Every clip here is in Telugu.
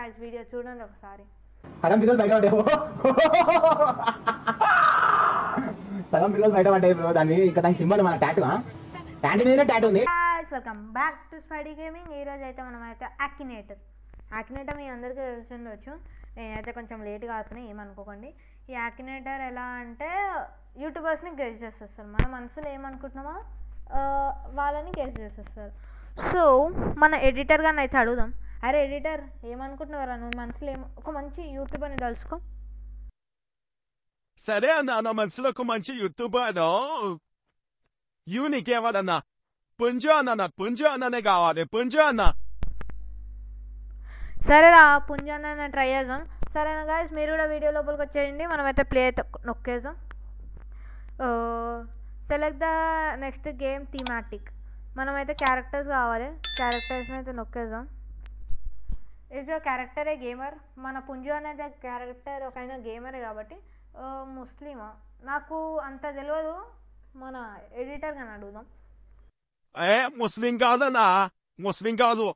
గాయ్స్ వీడియో చూడండి ఒకసారి. సగం పిల్లలు బయట పడ్డాయి సగం పిల్లలు బయట పడ్డాయి బ్రో. దాన్ని ఇంకా దానికి సింబల్ మన టాటూ ప్యాంట్ మీద టాటూ ఉంది. Welcome back to Spidey gaming. ఈరోజు అయితే మనం అయితే యాకినేటర్ మీ అందరికీ తెలిసి ఉండొచ్చు. నేనైతే కొంచెం లేట్గా అవుతున్నాయి, ఏమనుకోకండి. ఈ యాకినేటర్ ఎలా అంటే యూట్యూబర్స్ని గెస్ చేసేస్తారు. మన మనసులో ఏమనుకుంటున్నామో వాళ్ళని గెస్ చేసేస్తారు. సో మన ఎడిటర్ గారిని అయితే అడుగుదాం. అరే ఎడిటర్, ఏమనుకుంటున్నారా నువ్వు మనసులో ఒక మంచి యూట్యూబర్ని తెలుసుకో. సరే అన్న, నా మనసులో ఒక మంచి యూట్యూబర్ నీకేవాడన్నా? పుంజు అన్న, నాకు పుంజు అన్ననే కావాలి. పుంజు అన్న. సరేరా, పుంజు అన్న ట్రై చేద్దాం. సరేనా గాయస్, మీరు కూడా వీడియో లోపలికి వచ్చేయండి. మనమైతే ప్లే అయితే నొక్కేద్దాం. Select the next game thematic. మనమైతే క్యారెక్టర్స్ కావాలి. క్యారెక్టర్స్ని అయితే నొక్కేద్దాం. Is your character a gamer? మన పుంజు అనేది క్యారెక్టర్ ఒక ఆయన గేమరే కాబట్టి ముస్లిమా నాకు అంత తెలియదు. మన ఎడిటర్ గాని అడుగుదాం. ముస్లిం కాదన్నా, ముస్లిం కాదు.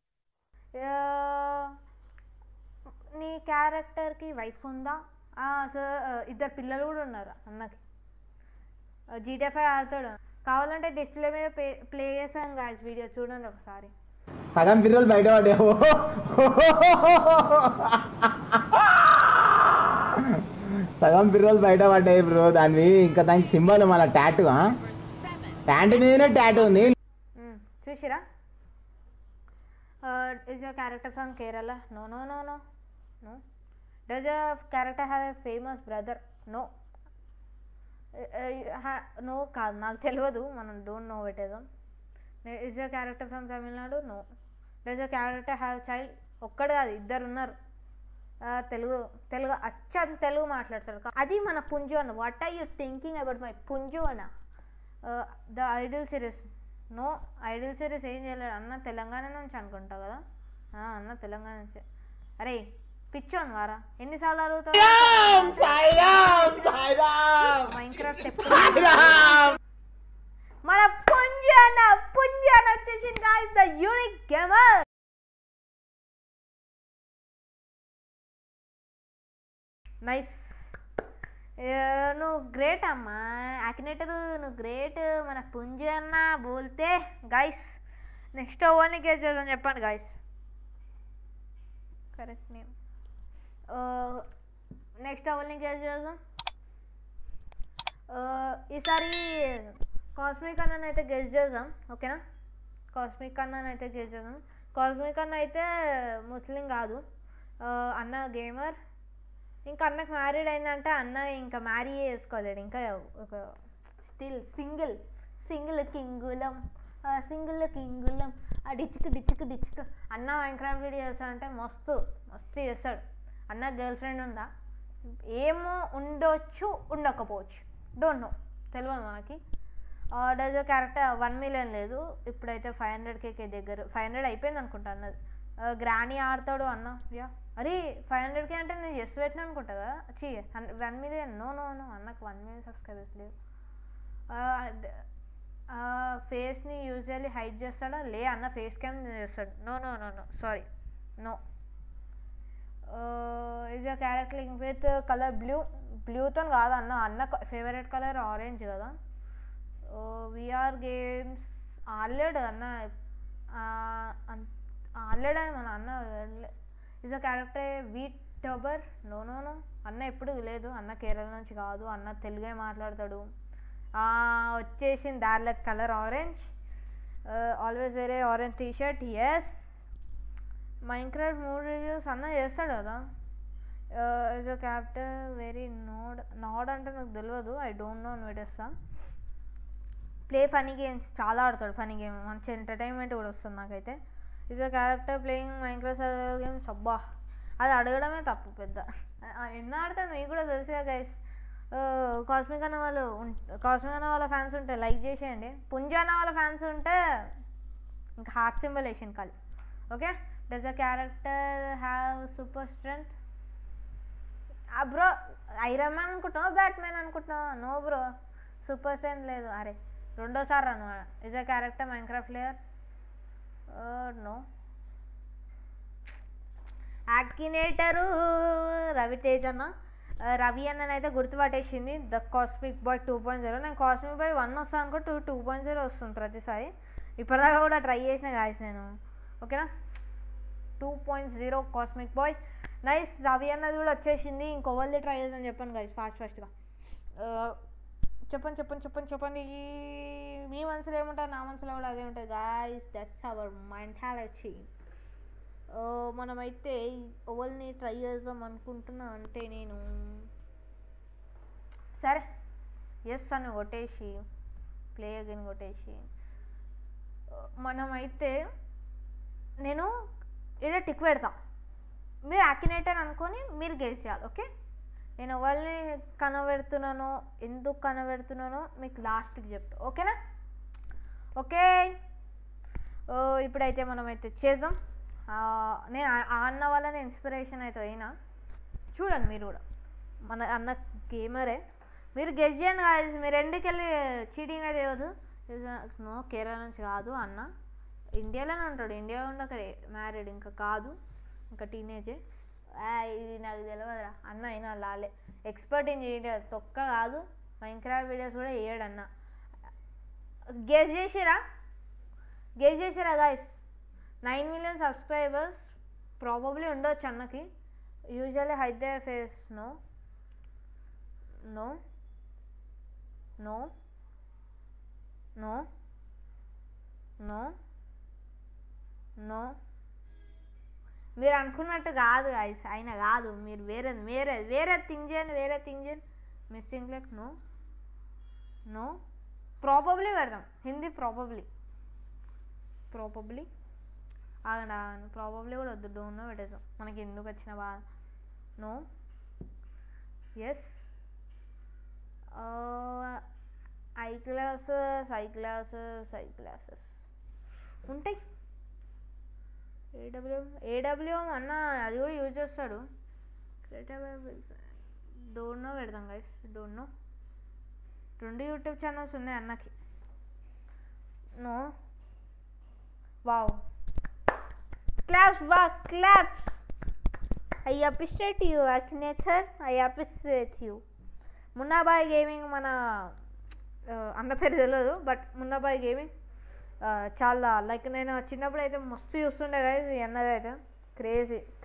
నీ క్యారెక్టర్కి వైఫ్ ఉందా? ఇద్దరు పిల్లలు కూడా ఉన్నారు అన్నకి. GTA 5 ఆడతాడు. కావాలంటే డిస్ప్లే మీద ప్లే చేసాను గాయస్, వీడియో చూడండి ఒకసారి. సగం పిల్లలు బయట పడ్డాయి సగం పిల్లలు బయట పడ్డాయి బ్రో. దాన్ని ఇంకా దానికి సింబల్ మన టాటూ ప్యాంట్ మీద టాటూ ఉంది. చూసిరా? Is your character from Kerala? No no no no no. Does your character have a famous brother? No no కాదు, నాకు తెలియదు. మనం డోంట్ నో పెట్టేద్దాం. Is your character from Tamil Nadu? No. Does your character have child? ఒక్కడు కాదు, ఇద్దరు ఉన్నారు. తెలుగు అచ్చం తెలుగు మాట్లాడతారు. అది మన పుంజు అన్న. What are you thinking about my పుంజు అన్న? The idol series? No, idol series ఏం చేయలేడు అన్న. తెలంగాణ నుంచి అనుకుంటా కదా అన్న, తెలంగాణ నుంచి. అరే పిచ్చోను వారా, ఎన్నిసార్లు అడుగుతావు? మైన్క్రాఫ్ట్ ఎప్పుడు మన పుంజు అన్న వచ్చేసింది guys, the unique gamer. Nice, నువ్వు గ్రేట్ అమ్మా యాకినేటర్, నువ్వు గ్రేట్. మన పుంజు అన్న బోల్తే. గైస్ నెక్స్ట్ ఓవర్ని గెస్ చేద్దాం. చెప్పండి గైస్ కరెక్ట్ నేమ్. నెక్స్ట్ ఓవర్ని గెస్ చేద్దాం. ఈసారి కాస్మిక్ అన్న అయితే గెస్ చేద్దాం, ఓకేనా? కాస్మిక్ అన్న అయితే గెస్ చేద్దాం. కాస్మిక్ అన్న అయితే ముస్లిం కాదు, అన్న గేమర్. ఇంకా అన్నకు మ్యారీడ్ అయిందంటే అన్న ఇంకా మ్యారీ చేసుకోలేడు. ఇంకా ఒక స్టిల్ సింగిల్ కింగులం డిచ్చుకు అన్న మైన్క్రాఫ్ట్ వీడియో చేస్తాడంటే మస్తు చేస్తాడు. అన్న గర్ల్ ఫ్రెండ్ ఉందా? ఏమో, ఉండొచ్చు ఉండకపోవచ్చు, డోంట్ నో, తెలియదు మనకి. డజ్ క్యారెక్టర్ 1 మిలియన్ లేదు, ఇప్పుడైతే 500K దగ్గర 500 అయిపోయింది అనుకుంటా అన్నది. గ్రానీ ఆడతాడు అన్న. యా, అరే 500K అంటే నేను జస్ట్ పెట్టినా అనుకుంటా కదా. 1 మిలియన్? నో నో నో, అన్నకు 1 మిలియన్ సబ్స్క్రైబర్స్ లేవు. ఫేస్ని యూజువల్లీ హైడ్ చేస్తాడా? లే అన్న, ఫేస్ క్యామ్ చేస్తాడు. No no no no sorry no. Is your character link with colour? బ్లూతో కాదు అన్న. అన్న ఫేవరెట్ కలర్ ఆరెంజ్ కదా. విఆర్ గేమ్స్ ఆడలేడు అన్న, ఆడలేడని మన అన్న. Is a character YouTuber? No no no, అన్న ఎప్పుడు లేదు. అన్న కేరళ నుంచి కాదు, అన్న తెలుగే మాట్లాడతాడు. వచ్చేసింది డార్క్ కలర్ ఆరెంజ్. ఆల్వేస్ వేరే orange T shirt. Yes, Minecraft 3 reviews అన్న చేస్తాడు కదా. Is a character very nod అంటే నాకు తెలియదు, ఐ డోంట్ నో అని పెట్టేస్తా. ప్లే ఫనీ గేమ్స్, చాలా ఆడతాడు ఫనీ గేమ్, మంచి ఎంటర్టైన్మెంట్ కూడా వస్తుంది నాకైతే. Is a character playing Minecraft games? అబ్బా, అది అడగడమే తప్పు పెద్ద. ఎన్నో ఆడతాడు మీకు కూడా తెలుసుగా గైస్. కాస్మిక్ అన్న వాళ్ళ ఫ్యాన్స్ ఉంటే లైక్ చేసేయండి. పుంజు అన్న వాళ్ళ ఫ్యాన్స్ ఉంటే ఇంకా హార్ట్ సింబల్ వేసింది ఖాళీ, okay? Does the character have super strength? Bro Iron Man అనుకుంటున్నావు, బ్యాట్మ్యాన్ అనుకుంటున్నావు? నో బ్రో, సూపర్ స్ట్రెంగ్త్ లేదు. అరే రెండోసారి అను. Is a character Minecraft player? No. Akinator Raviteja అన్న. రవి అన్ననైతే గుర్తుపట్టేసింది ద కాస్మిక్ బాయ్ 2.0. నేను కాస్మిక్ బాయ్ 1 వస్తాను అనుకో 2.0 వస్తుంది ప్రతిసారి. ఇప్పటిదాకా కూడా ట్రై చేసిన గాయస్ నేను. ఓకేనా 2.0 కాస్మిక్ బాయ్ నైస్. రవి అన్నది కూడా వచ్చేసింది. ఇంకొవల్ది ట్రై చేద్దాం చెప్పండి గాయస్ ఫాస్ట్గా. చెప్పండి. మీ మనసులో ఏముంటుంది, నా మనసులో కూడా అదే ఉంటుంది గాయస్. That's our mentality. మనమైతే ఓవల్ని ట్రై చేద్దాం అనుకుంటున్నా అంటే నేను సరే ఎస్ అని కొట్టేసి ప్లే అగైన్ కొట్టేసి మనమైతే నేను ఇక్కడ టిక్ పెడతా. మీరు యాక్టినేటర్ అనుకొని మీరు గెస్ చేయాలి. ఓకే నేను ఎవరిని కనబెడుతున్నానో ఎందుకు కనబెడుతున్నానో మీకు లాస్ట్కి చెప్తా. ఓకేనా ఓకే ఇప్పుడైతే మనమైతే చేద్దాం. నేను ఆ అన్న వల్లనే ఇన్స్పిరేషన్ అయితే అయినా చూడండి మీరు కూడా. మన అన్న గేమరే, మీరు గెస్ చేయండి కాదు. మీరు ఎండుకెళ్ళి చీటింగ్ అయితే ఇవ్వదు. నో కేరళ నుంచి కాదు అన్న, ఇండియాలోనే ఉంటాడు. ఇండియా ఉండక మ్యారీడ్ ఇంకా కాదు, ఇంకా టీనేజే. ఇది నాకు తెలియదురా అన్న. అయినా లాలే ఎక్స్పర్ట్ ఇన్ ఇండియా తొక్క కాదు. మైన్క్రాఫ్ట్ వీడియోస్ కూడా వేయడు అన్న. గెస్ చేసిరా గాయస్. 9 million సబ్స్క్రైబర్స్ ప్రాబబ్లీ ఉండొచ్చు అన్నకి. Usually hide their face. No మీరు అనుకున్నట్టు కాదు గాయస్. అయినా కాదు, మీరు వేరే థింక్ చేయండి. మిస్సింగ్ లైక్ నో ప్రాబబ్లీ పెడదాం. హిందీ ప్రాబబ్లీ ఆగండి ప్రాబబ్లీ కూడా వద్దు. డోంట్ పెట్టేసాం. మనకి ఎందుకు వచ్చిన బాధ. నో ఎస్ ఐ క్లాసెస్ ఉంటాయి. ఏడబ్ల్యూఎం అన్న అది కూడా యూజ్ చేస్తాడు. డోంట్ నో పెడదాం guys. Don't know. 2 YouTube channels ఉన్నాయి అన్నకి. No wow claps. I appreciate you Akinator. I appreciate you. Munnabhai gaming మన అన్న పేరు తెలియదు బట్ మున్నాబాయ్ గేమింగ్ చాలా లైక్ నేను చిన్నప్పుడు అయితే మస్తు చూస్తుండే గైస్. ఈ అన్నది అయితే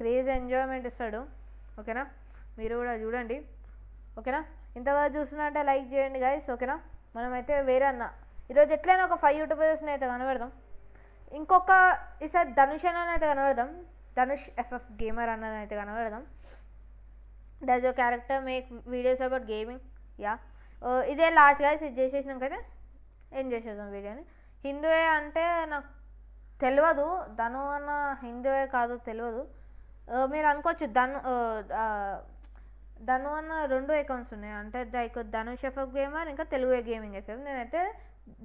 క్రేజీ ఎంజాయ్మెంట్ ఇస్తాడు. ఓకేనా మీరు కూడా చూడండి. ఓకేనా ఇంతగా చూస్తున్నట్టే లైక్ చేయండి గైస్. ఓకేనా మనమైతే వేరే అన్న ఈరోజు ఎట్లయినా ఒక 5 యూట్యూబర్స్ని అయితే కనబెడదాం. ఇంకొక ఈసారి ధనుష్ అన్నది అయితే కనబడదాం. ధనుష్ ఎఫ్ఎఫ్ గేమర్ అన్నది అయితే కనబడదాం. Does your character make videos about gaming? Yeah ఇదే లాస్ట్ గైస్. ఇది చేసేసినాకైతే ఏం చేసేద్దాం వీడియోని. హిందూయే అంటే నాకు తెలియదు. ధను అన్న హిందూయే కాదు తెలియదు. మీరు అనుకోవచ్చు ధను అన్న 2 అకౌంట్స్ ఉన్నాయి అంటే లైక్ ధనుష్ ఎఫ్ఎఫ్ గేమర్ ఇంకా తెలుగు గేమింగ్ ఎఫ్ఎఫ్. నేనైతే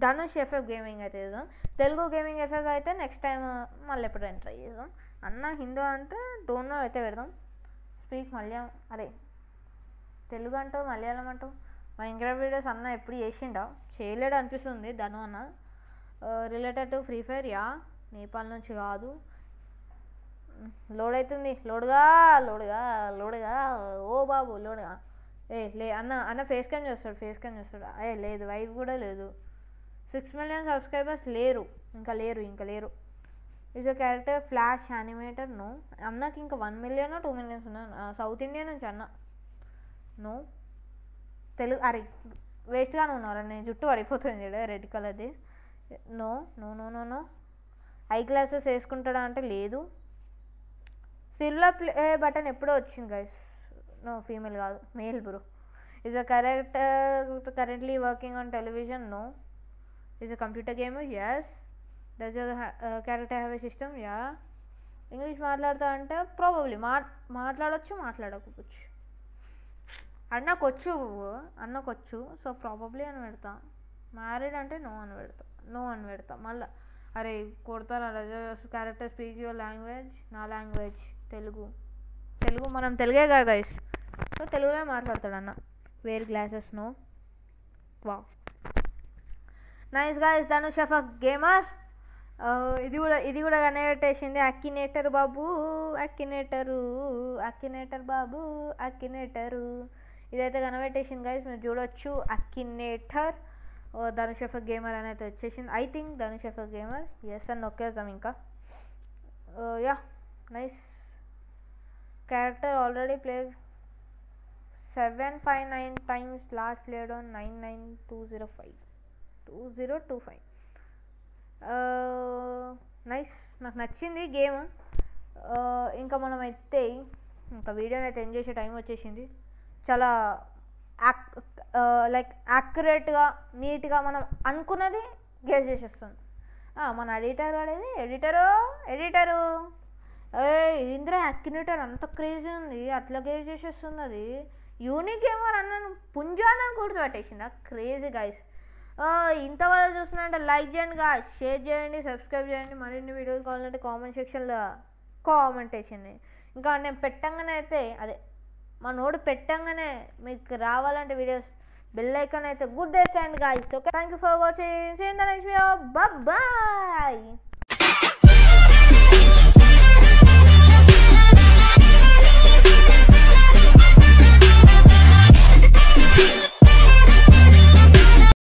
ధనుష్ ఎఫ్ఎఫ్ గేమింగ్ అయితే చేద్దాం. తెలుగు గేమింగ్ ఎఫ్ఎఫ్ అయితే నెక్స్ట్ టైం మళ్ళీ ఎప్పుడైనా ట్రై చేద్దాం. అన్న హిందూ అంటే డోంట్ నో అయితే పెడదాం. స్పీక్ మలయాళం అరే తెలుగు అంటావు మలయాళం అంటావు. మైన్క్రాఫ్ట్ వీడియోస్ అన్న ఎప్పుడు చేసిండా? చేయలేడు అనిపిస్తుంది ధను అన్న. Related to free fire yeah Nepal నుంచి కాదు. లోడ్ అవుతుంది. లోడుగా ఓ బాబు లోడుగా. లే అన్న ఫేస్ క్యామ్ చేస్తాడు. లేదు వైఫ్ కూడా లేదు. 6 million సబ్స్క్రైబర్స్ ఇంకా లేరు. Is a character flash animator? No. అన్నకి ఇంకా 1 million 2 million ఉన్నాయి. సౌత్ ఇండియా నుంచి అన్న. నో తెలుగు అరే వేస్ట్గానే ఉన్నారు. నేను జుట్టు పడిపోతుంది రెడ్ కలర్ది. నో. ఐ గ్లాసెస్ వేసుకుంటాడా అంటే లేదు. సిల్వర్ ప్లే బటన్ ఎప్పుడో వచ్చింది గైస్. నో ఫీమేల్ కాదు male bro. Is a character currently working on television? No. Is a computer gamer? Yes. Does your character have a system? Ya. English మాట్లాడతా అంటే ప్రాబబ్లీ మాట్లాడచ్చు మాట్లాడకపోవచ్చు. అన్నకొచ్చు సో ప్రాబబ్లీ అని పెడతా. మ్యారీడ్ అంటే నో అని పెడతా. మళ్ళీ అరే కొడతారా? Character speak your language? నా లాంగ్వేజ్ తెలుగు మనం తెలుగే కదా గైస్. సో తెలుగులో మాట్లాడతాడు అన్న. Wear glasses? No. Wow nice guys. Dhanush FF gamer ఇది కూడా కనిపెట్టేసింది. అక్కినేటర్ బాబు, అక్కినేటర్ బాబు, అక్కినేటరు. ఇదైతే కనిపెట్టేసింది గైస్, మీరు చూడొచ్చు. అక్కినేటర్ ధనుష్ ఎఫ్ గేమర్ అని అయితే వచ్చేసింది. I think Dhanush F gamer. Yes అని నొక్కేద్దాం ఇంకా. Ya nice. Character already play 759 times, last played on 99205 nice. నాకు నచ్చింది గేమ్. ఇంకా మనం అయితే ఇంకా వీడియోని అయితే ఎంజాయ్ చేసే టైం వచ్చేసింది. చాలా లైక్ యాక్యురేట్గా నీట్గా మనం అనుకున్నది గేస్ చేసేస్తుంది. మన ఎడిటర్ అనేది ఎడిటరు ఇంద్ర అక్కినేటర్ అంత క్రేజీ ఉంది, అట్లా గేస్ చేసేస్తుంది. అది యూనిక్ గేమర్ అన్నాను, పుంజాన్ని గుర్తుపెట్టేసింది. Crazy guys. ఇంతవరకు చూస్తున్నారంటే లైక్ చేయండి గాయ్స్, షేర్ చేయండి, సబ్స్క్రైబ్ చేయండి. మరిన్ని వీడియోస్ కావాలంటే కామెంట్ సెక్షన్లో కామెంట్ వేసింది. ఇంకా నేను పెట్టంగానే అయితే అదే మా నోడు పెట్టంగానే మీకు రావాలంటే వీడియోస్ బెల్ ఐకాన్ అయితే గుర్తేసేయండి guys. Okay, thank you for watching. See you in the next video. Bye.